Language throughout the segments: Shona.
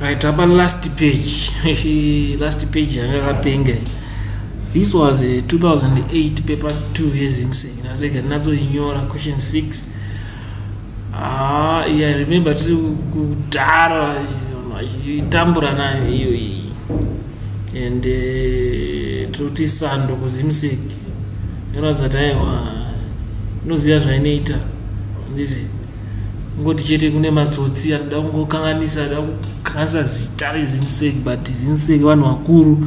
Right, about last page. Last page this was a 2008 paper 2 years another ignore question 6. Yeah, I remember to Dara Tamburana and Truti Sando Kuzimsik. You know that I was no ngoti chete kune matsotsi anoda kungokanganisa ada kukanisa zita rezimseki but zimseki vanhu vakuru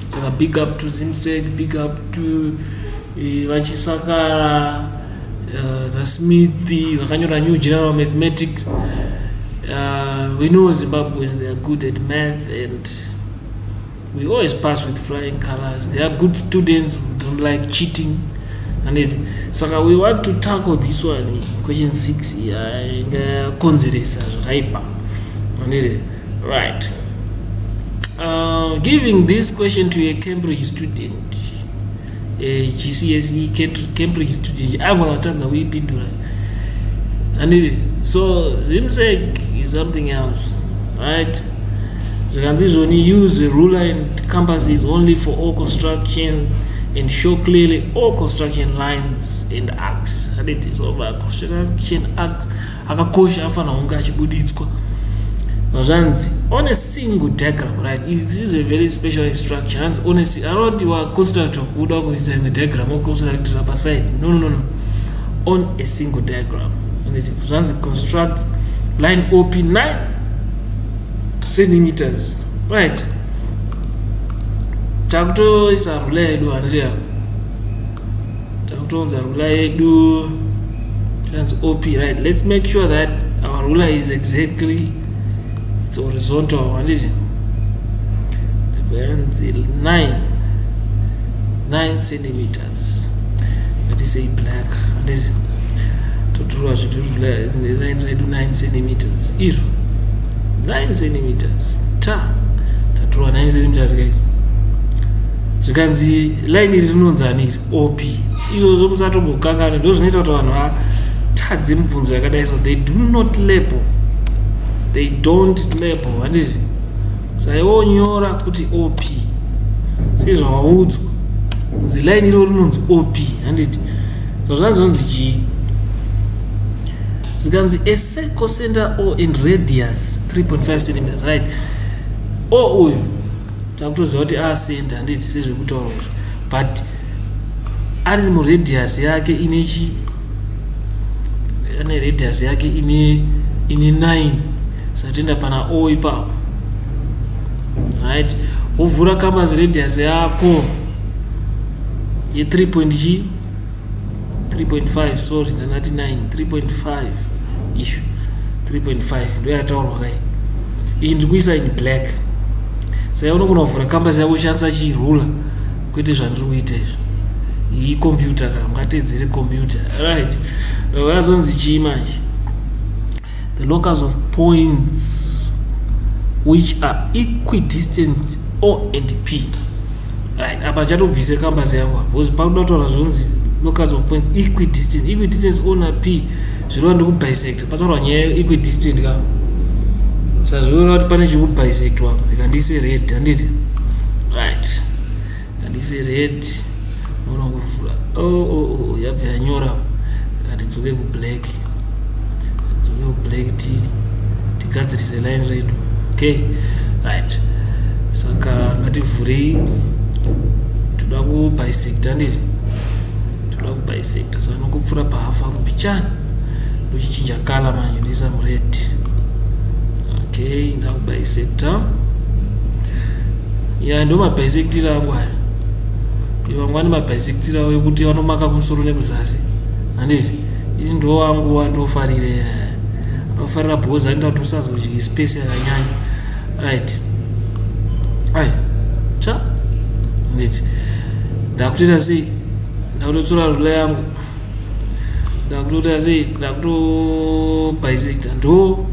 saka big up to zimseki, big up to vachisakara, the Smithy vakanyora new general mathematics. We know Zimbabweans, they are good at math and we always pass with flying colors. They are good students who don't like cheating. And so we want to tackle this one, question 6. Right. Giving this question to a Cambridge student, a GCSE Cambridge student, I'm going to tell you so Zimsek is something else, right? So you can only use a ruler and compasses only for all construction and show clearly all construction lines and arcs. And it is over construction arcs. Akakosha afana unga achibuditswa. On a single diagram, right? This is a very special instruction. Honestly, I don't want constructor who don't use the diagram or constructor up aside. No. On a single diagram. And it construct line OP 9 centimeters, right? Takuto is a rula edu anjea. Takuto is a rula edu. Trans OP, right? Let's make sure that our ruler is exactly, it's horizontal. And it 9 centimeters. Let us say black. And it to draw the 9 centimeters. 9 centimeters. Ta draw 9 centimeters, guys. Zvikanzi line iri rinonzani OP izvozvo musatombokangana ndozvinoita kuti vanhu vatadze mibvunzo yakadai so they don't label handizvi saivonyora kuti OP sezvavaudzwa kunzi line iro rinonzi OP handiti so zvanzonzi chii zvikanzi a circle center o in radius 3.5 centimeters, right? O uyu takutoziva kuti asenda handiti sezvekutaura izvo but ari muradius yake ane radius yake ine 9 satoenda pana o ipapo, right? Wovhura kamazi radius yako ye 3.5 sorry ndanati 9 3.5 issue 3.5 ndo yataurwa kai iyi ndikuisa in black. Sai unogona kuvhura kambasi yako ushandisa chirula kwete zvandiri kuita izvo. Iyi computer kana ngatedzere computer, right? Vazonzi chii manje? The locus of points which are equidistant O and P. Right, apa chatobvise kambasi yangu apo. Because paunoda kutaura zvonzi locus of points equidistant. Equidistance O na P zvirova ndikubisect. Pataurwa nyaya equidistant ka. Sazviona kuti pane chikubisectwa ndikandise red handiti, right? Kandise red unonguvhura yabva yanyora ngatidzoke kublack, tidzoke kublack tigadzirise line redu. Okay, right? Saka ngativhurei toda kubisect handiti, toda kubisect saka nokupfura pahafu akupichani ndochichinja kala manje ndoisa mured. Okay, now bisector. Yeah, ndo mabisectira angu aya. Vamwani mabisectira wekuti vanomaka kumusoro nekuzasi. Handiti, ini ndo wangu wandofarire. Ndofarira bhozi anoita kuti usazodyi space yakanyanya. Right. Ai. Cha. Handiti. Ndakutoita sei? Ndakutotora rula yangu. Ndakutoita sei? Ndakuto bisector ndo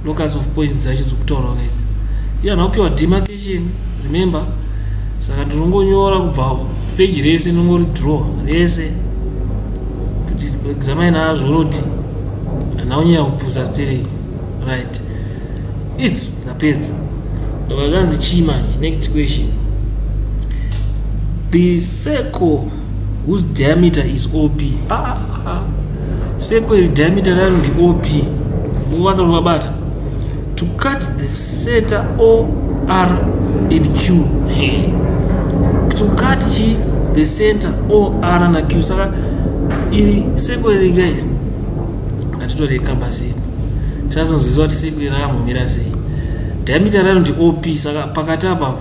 locus of points dzacho dzokutaura kai. Iya nakupiwa demarcation, remember? Saka ndinongonyora kubva page rese ndinongori draw rese kuti examine nazvo roti naonyanya kupusa sterei, right? It's ndapedza. ndabazanzi chima. Next question. The circle whose diameter is OP. Circle diameter around the OP. To cut the center O, R, and Q. To cut the center O, R, and Q. Saka ili circle ili guys. Katitore kambasi. Chazo nzizoti circle iramu mirasi. Diameter around the OP. Saka pakatapa.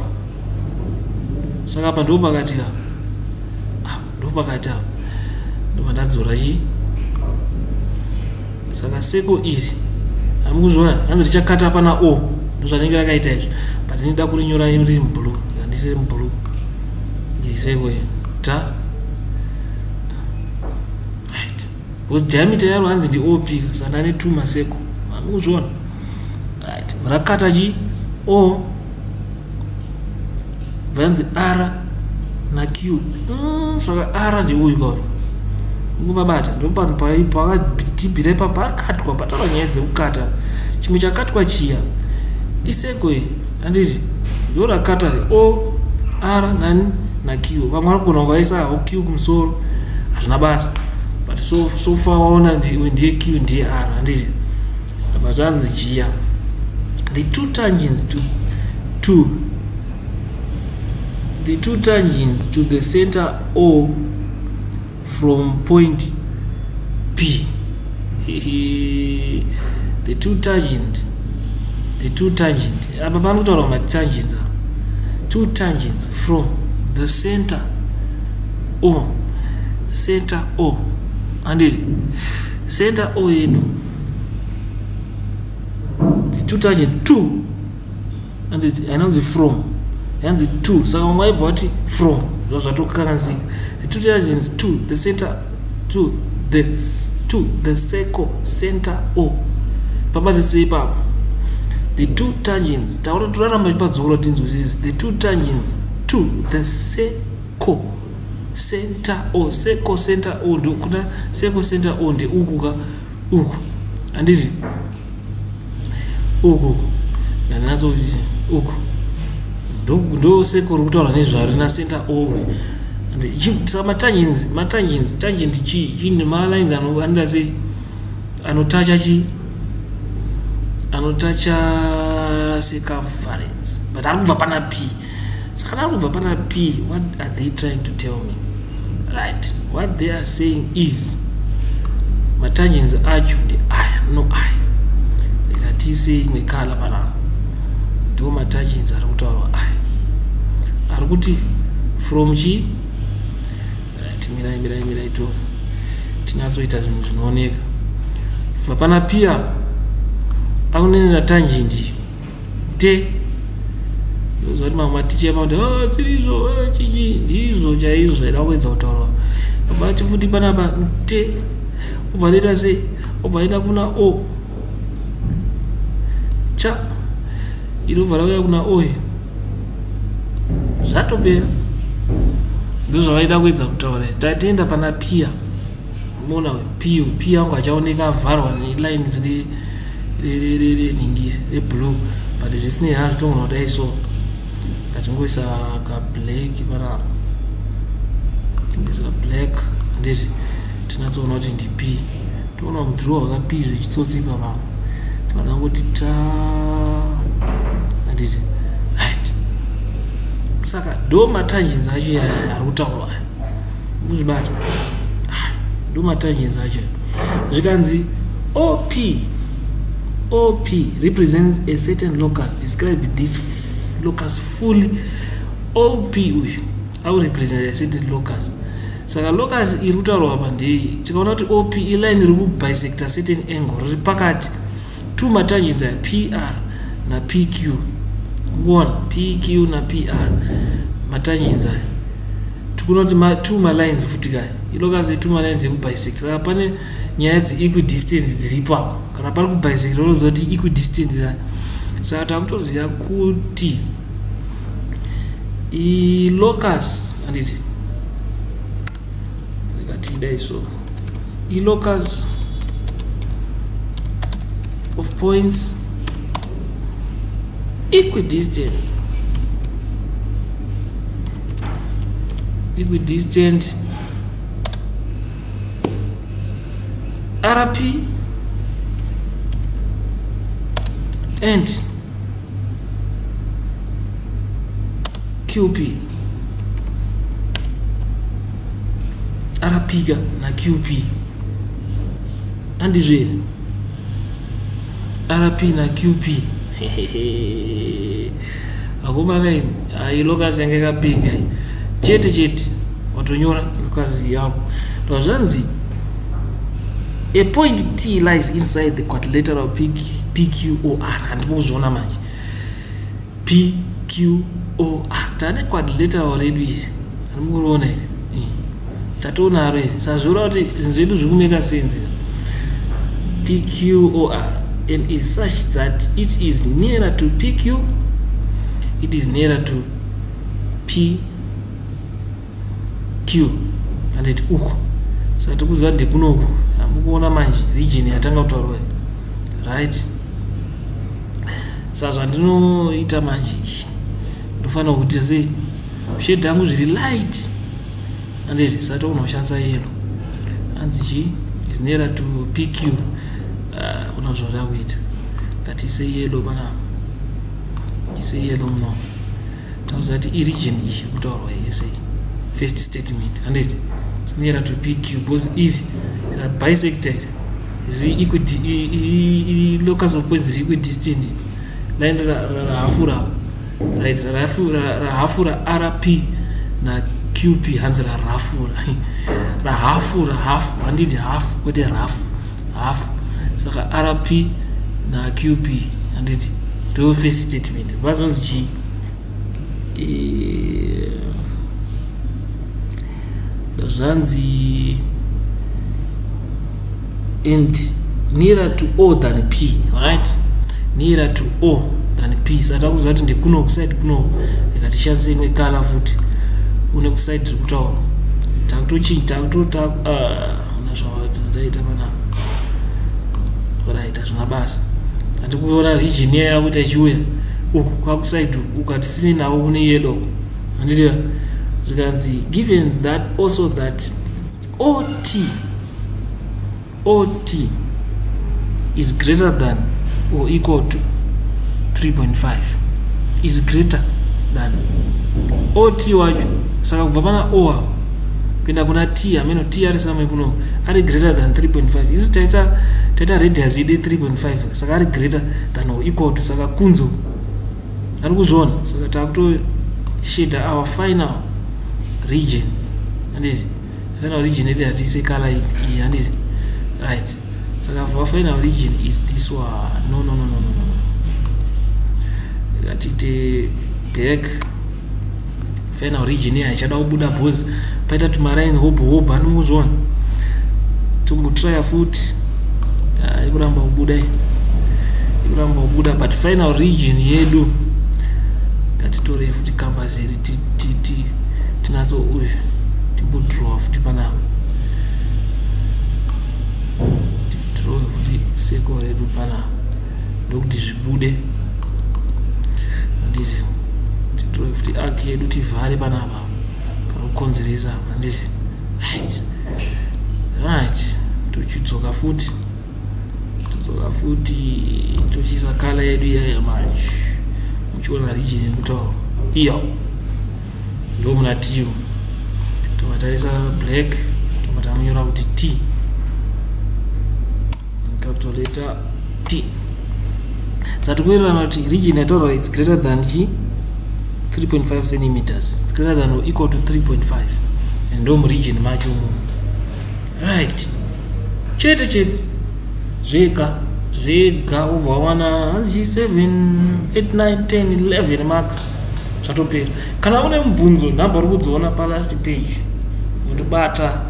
Saka hapa ndo pakatika. Ndo pakatapa. Ndo pandadzora chi. Saka circle ili amukuzona hanzi richakata hapa na O ndozvanenge rakaita izvo but ndida kurinyora riri mblue ndise mblue ndisekwe ta right because diameter yaro hanzi ndi OP saka ndane 2 maseko amukuzona right rakata chi O vanzi R na Q saka R ndi uyu kwa ngubabata ndopano pakatibhire pakatwa patara nyedze ukata chimwe chakatwa chiya isekwe anditi ndo rakata O R na Q vamwe vakona kuisa Q kumusoro hazvina basa but so far waona ndiye Q ndiye R anditi apa zvanzi chiya the two tangents to the center O from point P. The two tangent. Apa panotaura matangents. Two tangents from the center O. And center O yedu. The two tangent 2. And I know the from. And the 2. So my what from. Those are two currency. The two tangents to the center to the circle center O. Papa the say papa. The two tangents. The two tangents to the circle center O. Circle center O. Kuna circle center O ndi uku. And it uku. Yanazo uku. Ndo circle rutaura nezvari na center O. Tangent chi ma lines anoanda sei anotacha circumference but arikubva pana P. Saka arikubva pana P, what are they trying to tell me? Right, what they are saying is matangents acho ndi aya no aya ikatise imwe kala pana ndo matangents arikutaurwa aya arikuti from chi mira ito tinatsoita zvinhu zvinooneka fapana pia akunenera tangent te ndozoti mamwe ticha mauti sirizvo chichi ndizvo chaizvo zvaida kuedza kutaurwa abati futi panapa te obva neta sei obva ida kuna O cha irobva rauya kuna O zvatopera ndozvavaida kuedza kutaura tatienda pana pia mona P yangu achaoneka avharwa neline reblue but zvisinei hazvo togona kudai so katingoisa kablack pana tingoisa black ndizvi tinatsoona kuti ndi P toona mudhiro wakapii zvichitsotsipa pamo tinoda kuti anditi right saka ndo matangents acho ari kutaurwa muzvibata ndo matangents acho zvikanzi OP represents a certain locus. Describe this locus fully. OP uyu au represent a certain locus. Saka locus iri kutaurwa apa ndei tikaona kuti OP iline iri kubisector certain angle riri pakati two matangents aya PR na PQ. Ngona PQ na PR matangents aya tikuona kuti two malines futi kai ilocus two malines ekubisect saka pane nyaya dzeequidistant dziripo apo kana pari kubisect unozoti equidistant rai saka takutoziva kuti locus anditi rekatidai so locus of points equidistant RP and QP. RP na QP andizve RP na QP akomana ailokazenge kapinga chete watonyora kazi yako tozvanzi a point T lies inside the quadrilateral PQOR and muzona manje PQOR tane quadrilateral redu izi arimukuona tatoona re sazvora kuti zvedu zvikumeka sense PQOR and is such that it is nearer to PQ, it is nearer to PQ and it uku sati kuziva ndekunoku amukuona manje region yatanga kutaurwa right. Saka zvandinoita manje ndofanira kuti sei shade yangu zviri light anditi sati unoshandisa yellow hanzi chi is nearer to PQ. Kuna zvoda kuita ngatise yellow pana tise yellow muno tauza kuti region iyi kutaurwa yese first statement anditi is nearer to PQ because if bisected locus of points equidistant line rahafura right rahafura RP na QP hanzi rahafura half handiti half kwete half saka RP na QP handiti ndo first statement bazonzi chi dozvanzi and nearer to O than P, right? Nearer to O than P. Sata kuziva kuti ndekuno kuside kuno ndikatishandise imwe color futi une kuside kutaura takutochinja unazvaita pana right zvonabasa andikuona region yaya kuti achiuya uku kwakuside ukati sine nawo kune yellow anditi zvikanzi given that also that OT is greater than or equal to 3.5 is greater than OT wacho saka kubva pana O kuenda kuna T ameno T ari samwe kuno ari greater than 3.5 isi taita radius ide 3.5 saka ari greater than or equal to saka kunzo ari kuzviona saka takuto shade our final region anditi final region ide atise color iyi anditi right. So our final region is this one. No. Got it back. Final region here. Chada ubuda pose. Paita tumarain hope anu muzona. Tumutry a foot. Ibramba ubuda. But final region yedu. Got it to refuti campus here. Tinazo uyu. Timbudraw futi pana. Futi seko redu pana ndokuti zvibude anditi titroe futi arc yedu tivhare panapa panokonzeresa anditi right tochidzoka futi tochisa kala yedu iyaya manje muchiona region yekutaura iyo ndo muna tiyo tomatarisa black tomatamunyora kuti T capital letter T. Sati kuerana kuti region yataura it's greater than 3.5 centimeters, greater than or equal to 3.5 and ndo region macho right. Chete zvega over wana hanzi 7 8 9 10 11 marks zvatopera. Kana une mubvunzo nhamba uri kudziona pa last page ndobata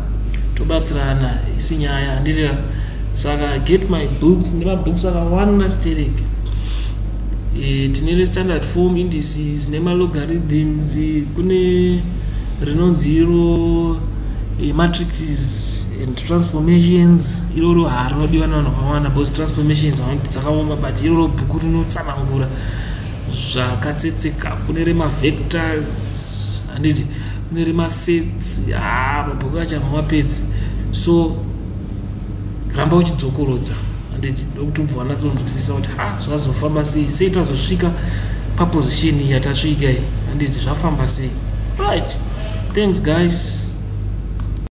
tobatsirana isinyaya handiti saka get my books nema books akawanda stereke tinere standard form indices nema logarithms kune rinonzi iro matrices and transformations iroro harinodiwa navanhu vakawanda because transformations dzakaoma but iroro bhuku rinotsanangura zvakatsetseka, kune remavectors handiti, kune remasets, mabhuku acho hamapedzi. So ramba uchidzokorodza handiti, ndokuti ubva wanatsonzwisisa kuti zvazofamba sei tazosvika paposition yatasvika iyi handiti, zvafamba sei. Right, thanks guys.